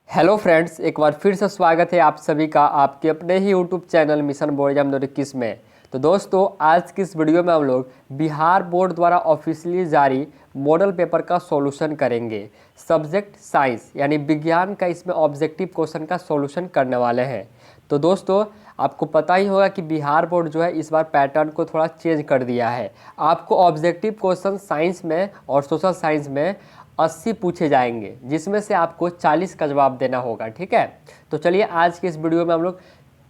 Hello friends, एक बार फिर से स्वागत है आप सभी का आपके अपने ही YouTube channel mission board exam 2021 में। तो दोस्तों, आज की इस वीडियो में हम लोग बिहार बोर्ड द्वारा ऑफिशियली जारी मॉडल पेपर का सॉल्यूशन करेंगे। सब्जेक्ट साइंस यानी विज्ञान का इसमें ऑब्जेक्टिव क्वेश्चन का सॉल्यूशन करने वाले हैं। तो दोस्तों, आपको पता ही होगा कि बिहार बोर्ड जो है इस बार पैटर्न को थोड़ा चेंज कर दिया है। आपको ऑब्जेक्टिव क्वेश्चन साइंस में और सोशल साइंस में 80 पूछे जाएंगे, जिसमें से आपको 40 का जवाब देना होगा। ठीक है, तो चलिए आज के इस वीडियो में हम लोग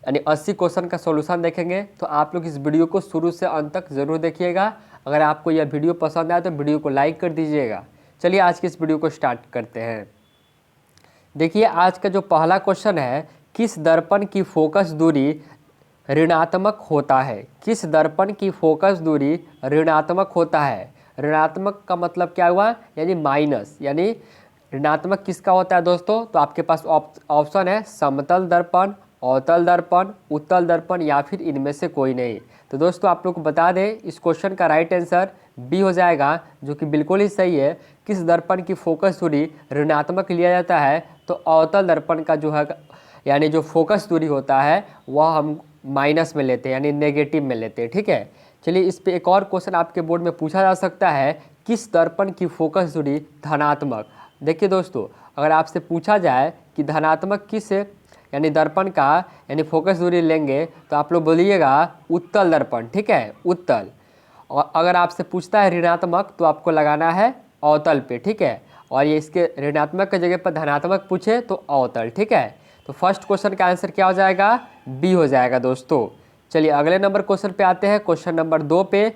यानी 80 क्वेश्चन का सॉल्यूशन देखेंगे। तो आप लोग इस वीडियो को शुरू से अंत तक ज़रूर देखिएगा। अगर आपको यह वीडियो पसंद आए तो वीडियो को लाइक कर दीजिएगा। चलिए आज के इस वीडियो को स्टार्ट करते हैं। देखिए, आज का जो पहला क्वेश्चन है, किस दर्पण की फोकस दूरी ऋणात्मक होता है? किस दर्पण की फोकस दूरी ऋणात्मक होता है? ऋणात्मक का मतलब क्या हुआ? यानी माइनस। यानी ऋणात्मक किसका होता है दोस्तों? तो आपके पास ऑप्शन है समतल दर्पण, अवतल दर्पण, उत्तल दर्पण या फिर इनमें से कोई नहीं। तो दोस्तों, आप लोग को बता दें, इस क्वेश्चन का राइट आंसर बी हो जाएगा, जो कि बिल्कुल ही सही है। किस दर्पण की फोकस दूरी ऋणात्मक लिया जाता है? तो अवतल दर्पण का जो है यानी जो फोकस दूरी होता है वह हम माइनस में लेते हैं, यानी नेगेटिव में लेते हैं। ठीक है, चलिए इस पे एक और क्वेश्चन आपके बोर्ड में पूछा जा सकता है, किस दर्पण की फोकस दूरी धनात्मक? देखिए दोस्तों, अगर आपसे पूछा जाए कि धनात्मक किस यानी दर्पण का यानी फोकस दूरी लेंगे, तो आप लोग बोलिएगा उत्तल दर्पण। ठीक है, उत्तल। और अगर आपसे पूछता है ऋणात्मक, तो आपको लगाना है अवतल पे। ठीक है, और ये इसके ऋणात्मक की जगह पर धनात्मक पूछे तो अवतल। ठीक है, तो फर्स्ट क्वेश्चन का आंसर क्या हो जाएगा? बी हो जाएगा दोस्तों। चलिए अगले नंबर क्वेश्चन पे आते हैं, क्वेश्चन नंबर 2 पे।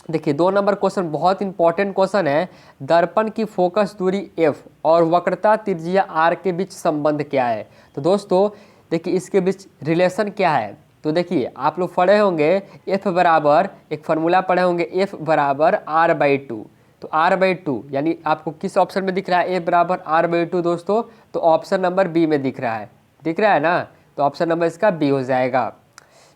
देखिए, 2 नंबर क्वेश्चन बहुत इंपॉर्टेंट क्वेश्चन है। दर्पण की फोकस दूरी एफ और वक्रता त्रिज्या आर के बीच संबंध क्या है? तो दोस्तों देखिए, इसके बीच रिलेशन क्या है? तो देखिए, आप लोग पढ़े होंगे एफ बराबर, एक फार्मूला पढ़े होंगे, एफ बराबर r/2। तो r/2 यानी आपको किस ऑप्शन में दिख रहा है? एफ बराबर r/2 दोस्तों। तो ऑप्शन नंबर बी में दिख रहा है ना? तो ऑप्शन नंबर इसका बी हो जाएगा।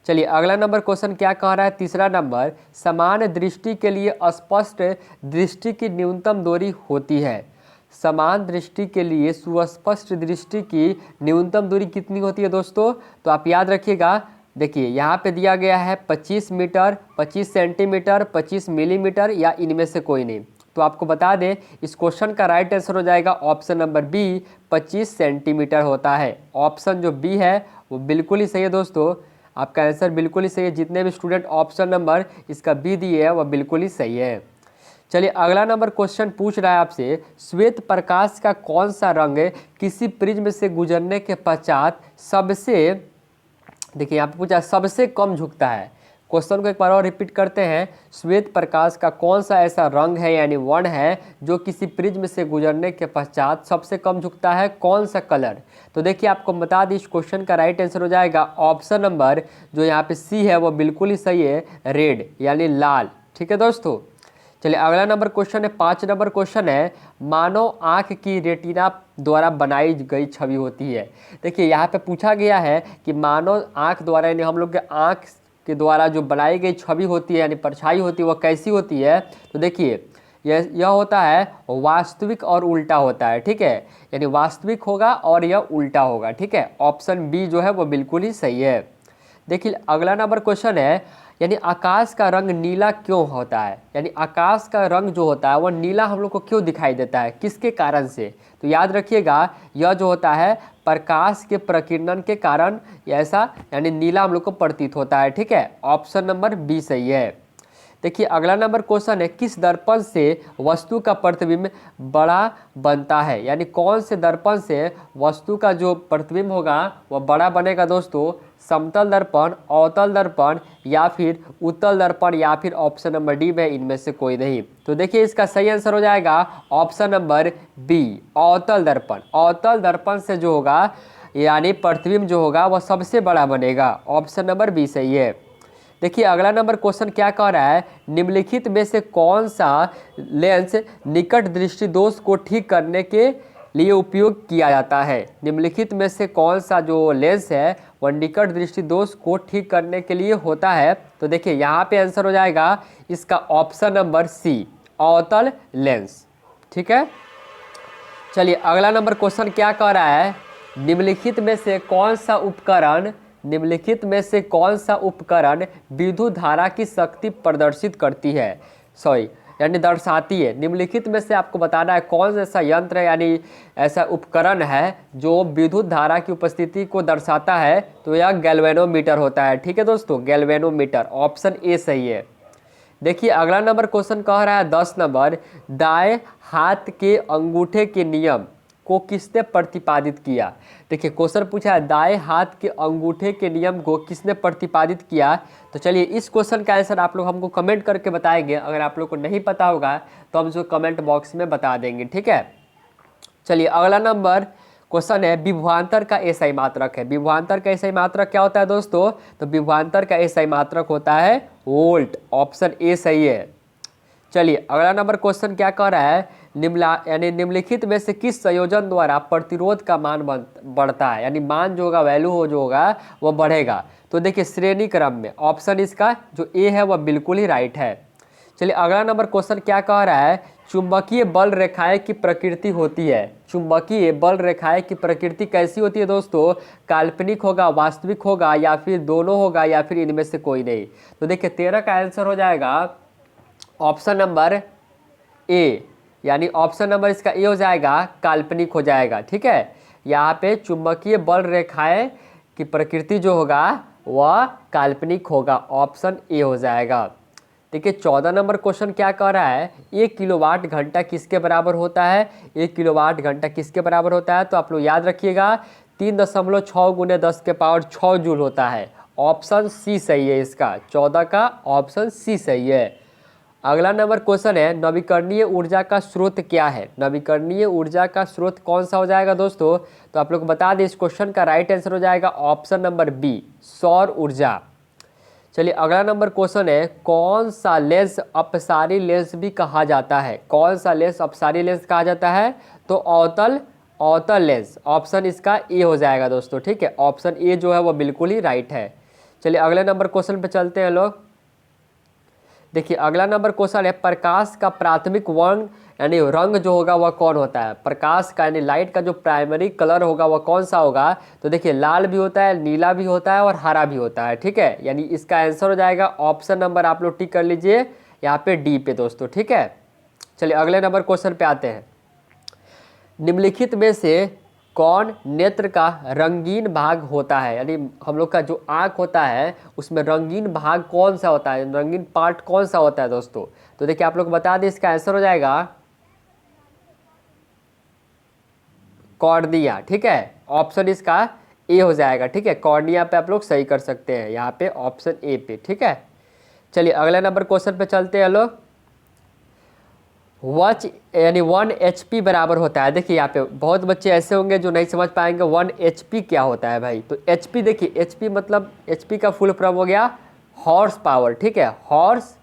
चलिए अगला नंबर क्वेश्चन क्या कह रहा है? तीसरा नंबर, समान दृष्टि के लिए स्पष्ट दृष्टि की न्यूनतम दूरी होती है। समान दृष्टि के लिए सुस्पष्ट दृष्टि की न्यूनतम दूरी कितनी होती है दोस्तों? तो आप याद रखिएगा। देखिए, यहाँ पे दिया गया है 25 मीटर, 25 सेंटीमीटर, 25 मिलीमीटर या इनमें से कोई नहीं। तो आपको बता दें, इस क्वेश्चन का राइट आंसर हो जाएगा ऑप्शन नंबर बी, 25 सेंटीमीटर होता है। ऑप्शन जो बी है वो बिल्कुल ही सही है दोस्तों। आपका आंसर बिल्कुल ही सही है। जितने भी स्टूडेंट ऑप्शन नंबर इसका बी दिए है वह बिल्कुल ही सही है। चलिए अगला नंबर क्वेश्चन पूछ रहा है आपसे, श्वेत प्रकाश का कौन सा रंग किसी प्रिज्म से गुजरने के पश्चात सबसे, देखिए यहाँ पे पूछा सबसे कम झुकता है। क्वेश्चन को एक बार और रिपीट करते हैं, श्वेत प्रकाश का कौन सा ऐसा रंग है यानी वर्ण है जो किसी प्रिज्म से गुजरने के पश्चात सबसे कम झुकता है? कौन सा कलर? तो देखिए, आपको बता दी, इस क्वेश्चन का राइट आंसर हो जाएगा ऑप्शन नंबर जो यहाँ पे सी है वो बिल्कुल ही सही है, रेड यानी लाल। ठीक है दोस्तों, चलिए अगला नंबर क्वेश्चन है, 5 नंबर क्वेश्चन है, मानव आँख की रेटिना द्वारा बनाई गई छवि होती है। देखिए, यहाँ पे पूछा गया है कि मानव आँख द्वारा यानी हम लोग के आँख के द्वारा जो बनाई गई छवि होती है यानी परछाई होती है वह कैसी होती है? तो देखिए, यह होता है वास्तविक और उल्टा होता है। ठीक है, यानी वास्तविक होगा और यह उल्टा होगा। ठीक है, ऑप्शन बी जो है वो बिल्कुल ही सही है। देखिए अगला नंबर क्वेश्चन है, यानी आकाश का रंग नीला क्यों होता है? यानी आकाश का रंग जो होता है वह नीला हम लोग को क्यों दिखाई देता है, किसके कारण से? तो याद रखिएगा, यह जो होता है प्रकाश के प्रकीर्णन के कारण ऐसा यानी नीला हम लोग को प्रतीत होता है। ठीक है, ऑप्शन नंबर बी सही है। देखिए अगला नंबर क्वेश्चन है, किस दर्पण से वस्तु का प्रतिबिंब बड़ा बनता है? यानी कौन से दर्पण से वस्तु का जो प्रतिबिंब होगा वह बड़ा बनेगा दोस्तों? समतल दर्पण, अवतल दर्पण या फिर उत्तल दर्पण या फिर ऑप्शन नंबर डी में इनमें से कोई नहीं। तो देखिए, इसका सही आंसर हो जाएगा ऑप्शन नंबर बी, अवतल दर्पण। अवतल दर्पण से जो होगा यानी प्रतिबिंब जो होगा वह सबसे बड़ा बनेगा। ऑप्शन नंबर बी सही है। देखिए अगला नंबर क्वेश्चन क्या कह रहा है, निम्नलिखित में से कौन सा लेंस निकट दृष्टि दोष को ठीक करने के लिए उपयोग किया जाता है? निम्नलिखित में से कौन सा जो लेंस है वह निकट दृष्टि दोष को ठीक करने के लिए होता है? तो देखिए, यहाँ पे आंसर हो जाएगा इसका ऑप्शन नंबर सी, अवतल लेंस। ठीक है, चलिए अगला नंबर क्वेश्चन क्या कह रहा है, निम्नलिखित में से कौन सा उपकरण, निम्नलिखित में से कौन सा उपकरण विद्युत धारा की शक्ति प्रदर्शित करती है, सॉरी यानी दर्शाती है। निम्नलिखित में से आपको बताना है कौन ऐसा यंत्र है यानी ऐसा उपकरण है जो विद्युत धारा की उपस्थिति को दर्शाता है, तो यह गैल्वेनोमीटर होता है। ठीक है दोस्तों, गैल्वेनोमीटर, ऑप्शन ए सही है। देखिए अगला नंबर क्वेश्चन कह रहा है 10 नंबर, दाएं हाथ के अंगूठे के नियम को किसने प्रतिपादित किया। देखिए क्वेश्चन पूछा है दाएं हाथ के अंगूठे के नियम को किसने प्रतिपादित किया। तो चलिए इस क्वेश्चन का आंसर आप लोग हमको कमेंट करके बताएंगे। अगर आप लोग को नहीं पता होगा तो हम जो कमेंट बॉक्स में बता देंगे। ठीक है, चलिए अगला नंबर क्वेश्चन है विभवांतर का एसआई मात्रक है। विभवांतर का एसआई मात्रक क्या होता है दोस्तों, तो विभवांतर का एसआई मात्रक होता है वोल्ट, ऑप्शन ए सही है। चलिए अगला नंबर क्वेश्चन क्या कह रहा है, निम्नलिखित में से किस संयोजन द्वारा प्रतिरोध का मान बढ़ता है, यानी मान जो होगा वैल्यू हो जो होगा वो बढ़ेगा। तो देखिए श्रेणी क्रम में, ऑप्शन इसका जो ए है वह बिल्कुल ही राइट है। चलिए अगला नंबर क्वेश्चन क्या कह रहा है, चुंबकीय बल रेखाएं की प्रकृति होती है। चुंबकीय बल रेखाएं की प्रकृति कैसी होती है दोस्तों, काल्पनिक होगा, वास्तविक होगा, या फिर दोनों होगा, या फिर इनमें से कोई नहीं। तो देखिए 13 का आंसर हो जाएगा ऑप्शन नंबर ए, यानी ऑप्शन नंबर इसका ए हो जाएगा, काल्पनिक हो जाएगा। ठीक है, यहाँ पे चुंबकीय बल रेखाएं की प्रकृति जो होगा वह काल्पनिक होगा, ऑप्शन ए हो जाएगा। देखिए 14 नंबर क्वेश्चन क्या कह रहा है, 1 किलोवाट घंटा किसके बराबर होता है। 1 किलोवाट घंटा किसके बराबर होता है, तो आप लोग याद रखिएगा 3.6 गुने 10 के पावर 6 जूल होता है, ऑप्शन सी सही है इसका, 14 का ऑप्शन सी सही है। अगला नंबर क्वेश्चन है नवीकरणीय ऊर्जा का स्रोत क्या है। नवीकरणीय ऊर्जा का स्रोत कौन सा हो जाएगा दोस्तों, तो आप लोग बता दें इस क्वेश्चन का राइट आंसर हो जाएगा ऑप्शन नंबर बी, सौर ऊर्जा। चलिए अगला नंबर क्वेश्चन है कौन सा लेंस अपसारी लेंस भी कहा जाता है। कौन सा लेंस अपसारी लेंस कहा जाता है, तो अवतल लेंस, ऑप्शन इसका ए हो जाएगा दोस्तों। ठीक है, ऑप्शन ए जो है वो बिल्कुल ही राइट है। चलिए अगले नंबर क्वेश्चन पे चलते हैं लोग। देखिए अगला नंबर क्वेश्चन है प्रकाश का प्राथमिक वर्ण यानी रंग जो होगा वह कौन होता है। प्रकाश का यानी लाइट का जो प्राइमरी कलर होगा वह कौन सा होगा, तो देखिए लाल भी होता है, नीला भी होता है और हरा भी होता है। ठीक है, यानी इसका आंसर हो जाएगा ऑप्शन नंबर, आप लोग टिक कर लीजिए यहाँ पे डी पे दोस्तों। ठीक है, चलिए अगले नंबर क्वेश्चन पे आते हैं। निम्नलिखित में से कौन नेत्र का रंगीन भाग होता है, यानी हम लोग का जो आँख होता है उसमें रंगीन भाग कौन सा होता है, रंगीन पार्ट कौन सा होता है दोस्तों। तो देखिए आप लोग बता दें इसका आंसर हो जाएगा कॉर्निया। ठीक है, ऑप्शन इसका ए हो जाएगा। ठीक है, कॉर्निया पे आप लोग सही कर सकते हैं यहाँ पे ऑप्शन ए पे। ठीक है, चलिए अगले नंबर क्वेश्चन पे चलते हैं लोग। वॉच यानी 1 HP बराबर होता है। देखिए यहाँ पे बहुत बच्चे ऐसे होंगे जो नहीं समझ पाएंगे 1 HP क्या होता है भाई। तो HP देखिए HP मतलब HP का फुल फॉर्म हो गया हॉर्स पावर। ठीक है, हॉर्स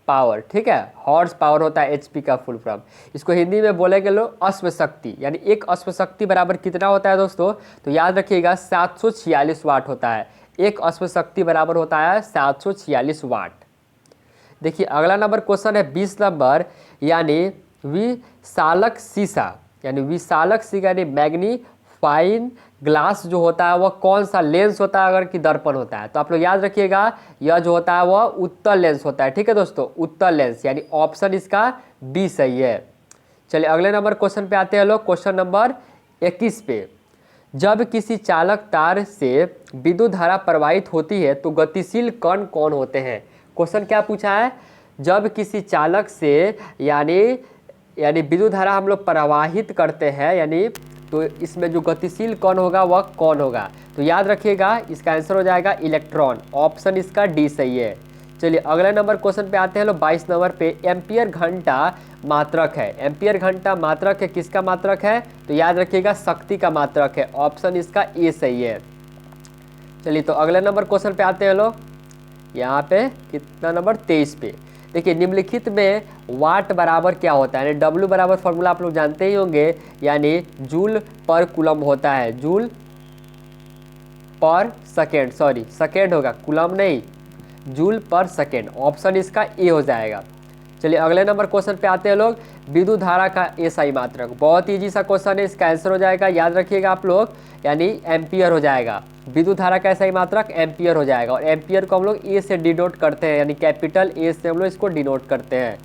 पावर। ठीक है, हॉर्स पावर होता है HP का फुल फॉर्म। इसको हिंदी में बोलेंगे लोग अश्व शक्ति, यानी एक अश्व शक्ति बराबर कितना होता है दोस्तों, तो याद रखिएगा 746 वाट होता है। एक अश्व शक्ति बराबर होता है 746 वाट। देखिए अगला नंबर क्वेश्चन है 20 नंबर, यानी विशालक शीशा, यानी विशालक शीशा यानी मैग्नीफाइंग ग्लास जो होता है वह कौन सा लेंस होता है अगर कि दर्पण होता है। तो आप लोग याद रखिएगा यह जो होता है वह उत्तल लेंस होता है। ठीक है दोस्तों, उत्तल लेंस, यानी ऑप्शन इसका बी सही है। चलिए अगले नंबर क्वेश्चन पे आते हैं लोग, क्वेश्चन नंबर 21 पे। जब किसी चालक तार से विद्युत धारा प्रवाहित होती है तो गतिशील कण कौन होते हैं। क्वेश्चन क्या पूछा है, जब किसी चालक से यानी विद्युत धारा हम लोग प्रवाहित करते हैं, यानी तो इसमें जो गतिशील कण होगा वह कौन होगा। तो याद रखिएगा इसका आंसर हो जाएगा इलेक्ट्रॉन, ऑप्शन इसका डी सही है। चलिए अगले नंबर क्वेश्चन पे आते हैं लोग 22 नंबर पे। एम्पियर घंटा मात्रक है। एम्पियर घंटा मात्रक है, किसका मात्रक है, तो याद रखिएगा शक्ति का मात्रक है, ऑप्शन इसका ए सही है। चलिए तो अगले नंबर क्वेश्चन पे आते हैं लोग, यहाँ पे कितना नंबर 23 पे। देखिए निम्नलिखित में वाट बराबर क्या होता है, यानी W बराबर फॉर्मूला आप लोग जानते ही होंगे, यानी जूल पर कूलम होता है, जूल पर सेकेंड, सेकेंड होगा, कूलम नहीं, जूल पर सेकेंड, ऑप्शन इसका ए हो जाएगा। चलिए अगले नंबर क्वेश्चन पे आते हैं लोग। विद्युत धारा का एसआई मात्रक, बहुत ईजी सा क्वेश्चन है, इसका आंसर हो जाएगा, याद रखिएगा आप लोग, यानी एम्पियर हो जाएगा। विद्युत धारा का एसआई मात्रक एम्पियर हो जाएगा, और एम्पियर को हम लोग ए से डिनोट करते हैं, यानी कैपिटल ए से हम लोग इसको डिनोट करते हैं।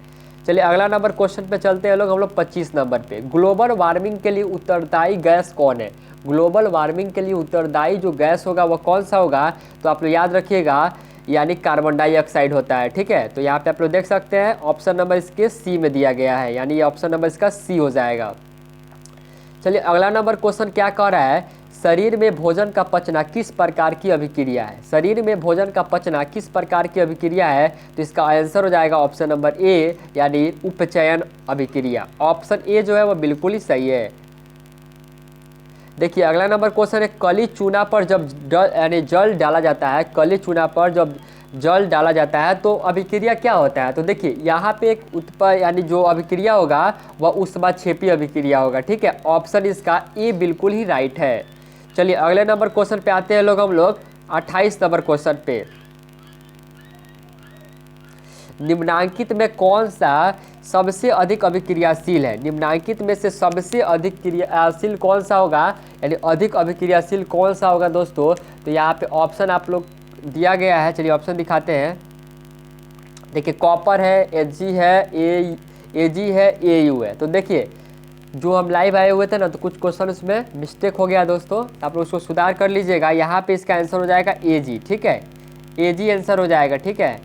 चलिए अगला नंबर क्वेश्चन पे चलते हैं लोग हम लोग 25 नंबर पे। ग्लोबल वार्मिंग के लिए उत्तरदायी गैस कौन है? ग्लोबल वार्मिंग के लिए उत्तरदायी जो गैस होगा वह कौन सा होगा? तो आप लोग याद रखिएगा, यानी कार्बन डाइऑक्साइड होता है। ठीक है, तो यहाँ पे आप लोग देख सकते हैं ऑप्शन नंबर इसके सी में दिया गया है, यानी ये ऑप्शन नंबर इसका सी हो जाएगा। चलिए अगला नंबर क्वेश्चन क्या कह रहा है? शरीर में भोजन का पचना किस प्रकार की अभिक्रिया है? शरीर में भोजन का पचना किस प्रकार की अभिक्रिया है? तो इसका आंसर हो जाएगा ऑप्शन नंबर ए, यानी उपचयन अभिक्रिया। ऑप्शन ए जो है वह बिल्कुल ही सही है। देखिए अगला नंबर क्वेश्चन है, कली चूना पर जब यानी जल डाला जाता है, कली चूना पर जब जल डाला जाता है तो अभिक्रिया क्या होता है? तो देखिए यहाँ पे एक यानी जो अभिक्रिया होगा वह ऊष्माक्षेपी अभिक्रिया होगा। ठीक है, ऑप्शन इसका ए बिल्कुल ही राइट है। चलिए अगले नंबर क्वेश्चन पे आते हैं लोग हम लोग 28 नंबर क्वेश्चन पे। निम्नांकित में कौन सा सबसे अधिक अभिक्रियाशील है? निम्नांकित में से सबसे अधिक क्रियाशील कौन सा होगा, यानी अधिक अभिक्रियाशील कौन सा होगा दोस्तों? तो यहाँ पे ऑप्शन आप लोग दिया गया है, चलिए ऑप्शन दिखाते हैं। देखिए कॉपर है, Hg है, Ag है, Au है। तो देखिए जो हम लाइव आए हुए थे ना, तो कुछ क्वेश्चन उसमें मिस्टेक हो गया दोस्तों, आप लोग उसको सुधार कर लीजिएगा। यहाँ पे इसका आंसर हो जाएगा Ag। ठीक है, Ag आंसर हो जाएगा। ठीक है,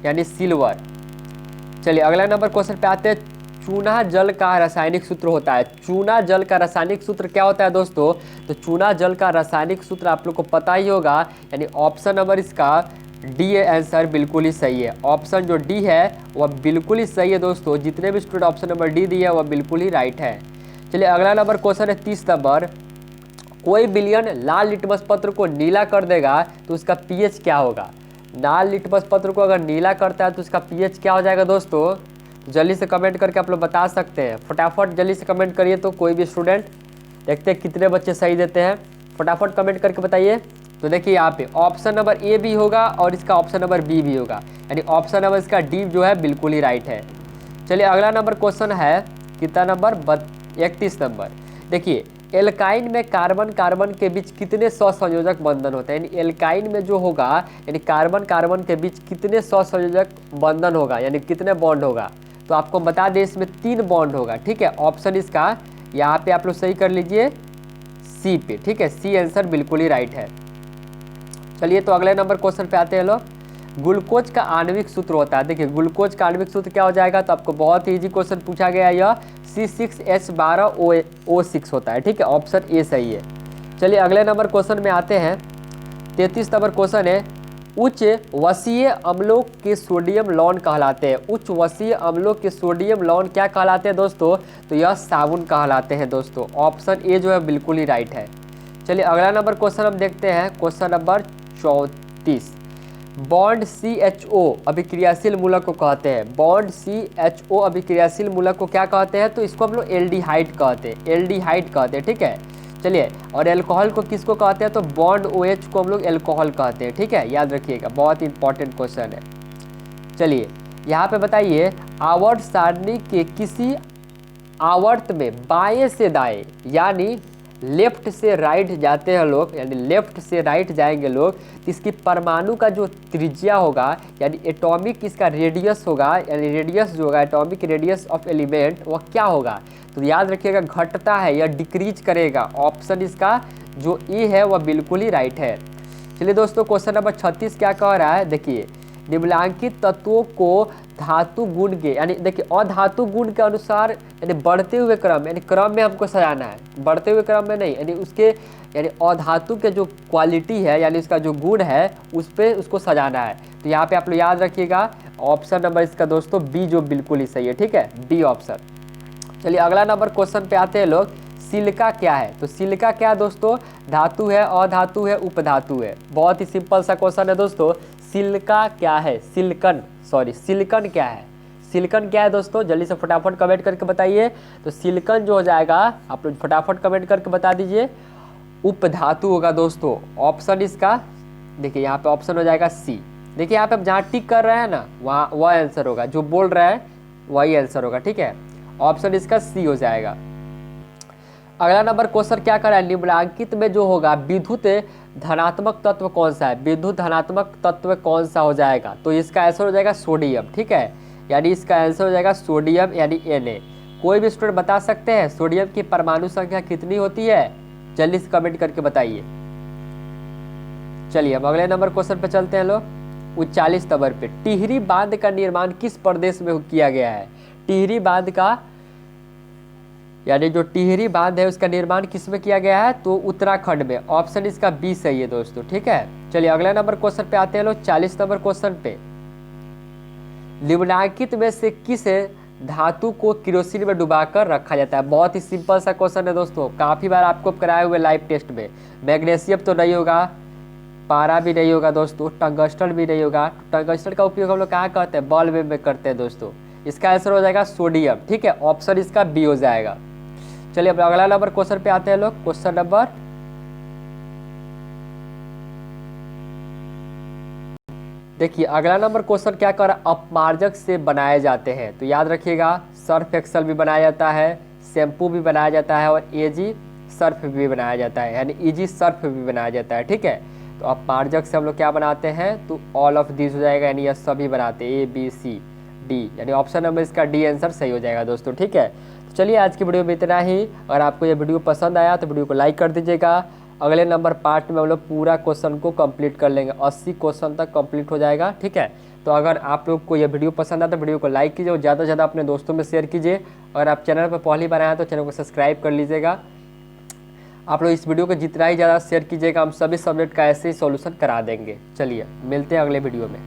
यानी सिल्वर। चलिए अगला नंबर क्वेश्चन पे आते हैं। चूना जल का रासायनिक सूत्र होता है। चूना जल का रासायनिक सूत्र क्या होता है दोस्तों? तो चूना जल का रासायनिक सूत्र आप लोग को पता ही होगा, यानी ऑप्शन नंबर इसका डी आंसर बिल्कुल ही सही है। ऑप्शन जो डी है वह बिल्कुल ही सही है दोस्तों। जितने भी स्टूडेंट ऑप्शन नंबर डी दिए वह बिल्कुल ही राइट है। चलिए अगला नंबर क्वेश्चन है 30 नंबर। कोई विलयन लाल लिटमस पत्र को नीला कर देगा तो उसका पीएच क्या होगा? लाल लिटमस पत्र को अगर नीला करता है तो उसका पीएच क्या हो जाएगा दोस्तों? जल्दी से कमेंट करके आप लोग बता सकते हैं, फटाफट जल्दी से कमेंट करिए। तो कोई भी स्टूडेंट, देखते हैं कितने बच्चे सही देते हैं, फटाफट कमेंट करके बताइए। तो देखिए यहाँ पे ऑप्शन नंबर ए भी होगा और इसका ऑप्शन नंबर बी भी होगा, यानी ऑप्शन नंबर इसका डी जो है बिल्कुल ही राइट है। चलिए अगला नंबर क्वेश्चन है कितना नंबर? 31 नंबर। देखिए एल्काइन में कार्बन कार्बन के बीच कितने सहसंयोजक बंधन होते हैं? यानी एल्काइन में जो होगा, यानी कार्बन कार्बन के बीच कितने सहसंयोजक बंधन होगा, यानी कितने बॉन्ड होगा? तो आपको बता दें इसमें 3 बॉन्ड होगा। ठीक है, ऑप्शन इसका यहाँ पे आप लोग सही कर लीजिए सी पे। ठीक है, सी आंसर बिल्कुल ही राइट है। चलिए तो अगले नंबर क्वेश्चन पे आते हैं लोग। ग्लूकोज का आणविक सूत्र होता है। देखिए ग्लूकोज का आणविक सूत्र क्या हो जाएगा? तो आपको बहुत ही इजी क्वेश्चन पूछा गया है, यह C6H12O6 होता है। ठीक है, ऑप्शन ए सही है। चलिए अगले नंबर क्वेश्चन में आते हैं। 33 नंबर क्वेश्चन है, उच्च वसीय अम्लों के सोडियम लवण कहलाते हैं। उच्च वसीय अम्लों के सोडियम लवण क्या कहलाते हैं दोस्तों? तो यह साबुन कहलाते हैं दोस्तों। ऑप्शन ए जो है बिल्कुल ही राइट है। चलिए अगला नंबर क्वेश्चन हम देखते हैं, क्वेश्चन नंबर 34। बॉन्ड CHO अभिक्रियाशील मूलक को कहते हैं। बॉन्ड CHO अभिक्रियाशील मूलक को क्या कहते हैं? तो इसको हम लोग एल्डिहाइड कहते हैं, एल्डिहाइड कहते हैं। ठीक है, चलिए और एल्कोहल को किसको कहते हैं? तो बॉन्ड OH को हम लोग एल्कोहल कहते हैं। ठीक है, याद रखिएगा, बहुत इंपॉर्टेंट क्वेश्चन है। चलिए यहाँ पे बताइए, आवर्त सारणी के किसी आवर्त में बाएं से दाएं यानी लेफ्ट से राइट जाते हैं लोग, यानी लेफ्ट से राइट जाएंगे लोग, तो इसकी परमाणु का जो त्रिज्या होगा, यानी एटॉमिक इसका रेडियस होगा, यानी रेडियस जो होगा एटॉमिक रेडियस ऑफ एलिमेंट, वह क्या होगा? तो याद रखिएगा घटता है या डिक्रीज करेगा। ऑप्शन इसका जो ए है वह बिल्कुल ही राइट है। चलिए दोस्तों क्वेश्चन नंबर 36 क्या कह रहा है? देखिए निम्नलिखित तत्वों को धातु गुण के, यानी देखिए अधातु गुण के अनुसार, यानी बढ़ते हुए क्रम, यानी क्रम में हमको सजाना है, बढ़ते हुए क्रम में नहीं, यानी उसके यानी अधातु के जो क्वालिटी है, यानी उसका जो गुण है उस पर उसको सजाना है। तो यहाँ पे आप लोग याद रखिएगा ऑप्शन नंबर इसका दोस्तों बी जो बिल्कुल ही सही है। ठीक है, बी ऑप्शन। चलिए अगला नंबर क्वेश्चन पे आते हैं लोग। सिलिका क्या है? तो सिलिका क्या है दोस्तों? धातु है, अधातु है, उपधातु है। बहुत ही सिंपल सा क्वेश्चन है दोस्तों। सिलिका क्या है? सिलिकन क्या है? सिलिकन क्या है दोस्तों? जल्दी से फटाफट कमेंट करके बताइए। तो सिलिकन जो हो जाएगा, आप लोग फटाफट कमेंट करके बता दीजिए, उपधातु होगा दोस्तों। ऑप्शन इसका देखिए यहाँ पे ऑप्शन हो जाएगा सी। देखिए यहाँ पे आप जहाँ टिक कर रहे हैं ना वहाँ वह आंसर होगा, जो बोल रहा है वही आंसर होगा, ठीक है। ऑप्शन इसका सी हो जाएगा। अगला नंबर क्वेश्चन क्या कर रहा है, निम्नलिखित में जो होगा विद्युत धनात्मक तत्व कौन सा है, विद्युत धनात्मक तत्व कौन सा हो जाएगा, तो इसका आंसर हो जाएगा सोडियम, ठीक है। यानी इसका आंसर हो जाएगा सोडियम यानी Na। कोई भी स्टूडेंट बता सकते हैं सोडियम की परमाणु संख्या कितनी होती है, जल्दी से कमेंट करके बताइए। चलिए अब अगले नंबर क्वेश्चन पे चलते हैं लोग। 39 नंबर पे, टिहरी बांध का निर्माण किस प्रदेश में किया गया है, टिहरी बांध का यानी जो टिहरी बांध है उसका निर्माण किस में किया गया है, तो उत्तराखंड में। ऑप्शन इसका बी सही है दोस्तों, ठीक है। चलिए अगले नंबर क्वेश्चन पे आते हैं लोग। 40 नंबर क्वेश्चन पे, निम्नलिखित में से किस धातु को केरोसिन में डुबाकर रखा जाता है। बहुत ही सिंपल सा क्वेश्चन है दोस्तों, काफी बार आपको कराए हुए लाइव टेस्ट में। मैग्नीशियम तो नहीं होगा, पारा भी नहीं होगा दोस्तों, टंगस्टन भी नहीं होगा। टंगस्टन का उपयोग हम लोग कहाँ करते हैं, बल्ब में करते हैं दोस्तों। इसका आंसर हो जाएगा सोडियम, ठीक है। ऑप्शन इसका बी हो जाएगा। चलिए अब अगला नंबर क्वेश्चन पे आते हैं लोग। क्वेश्चन नंबर देखिए, अगला नंबर क्वेश्चन क्या कर रहा है, अपमार्जक से बनाए जाते हैं। तो याद रखिएगा, सर्फ एक्सल भी बनाया जाता है, शैम्पू भी बनाया जाता है और एजी सर्फ भी बनाया जाता है, यानी इजी सर्फ भी बनाया जाता है, ठीक है। तो अपमार्जक से हम लोग क्या बनाते हैं, तो ऑल ऑफ दिस हो जाएगा, यानी यह सभी बनाते हैं, ABCD, यानी ऑप्शन नंबर इसका डी आंसर सही हो जाएगा दोस्तों, ठीक है। तो चलिए आज की वीडियो में इतना ही। अगर आपको ये वीडियो पसंद आया तो वीडियो को लाइक कर दीजिएगा। अगले नंबर पार्ट में हम लोग पूरा क्वेश्चन को कंप्लीट कर लेंगे, 80 क्वेश्चन तक कंप्लीट हो जाएगा, ठीक है। तो अगर आप लोग को ये वीडियो पसंद आता तो वीडियो को लाइक कीजिए और ज़्यादा से ज़्यादा अपने दोस्तों में शेयर कीजिए। अगर आप चैनल पर पहली बार आए हैं तो चैनल को सब्सक्राइब कर लीजिएगा। आप लोग इस वीडियो को जितना ही ज़्यादा शेयर कीजिएगा, हम सभी सब्जेक्ट का ऐसे ही सॉल्यूशन करा देंगे। चलिए मिलते हैं अगले वीडियो में।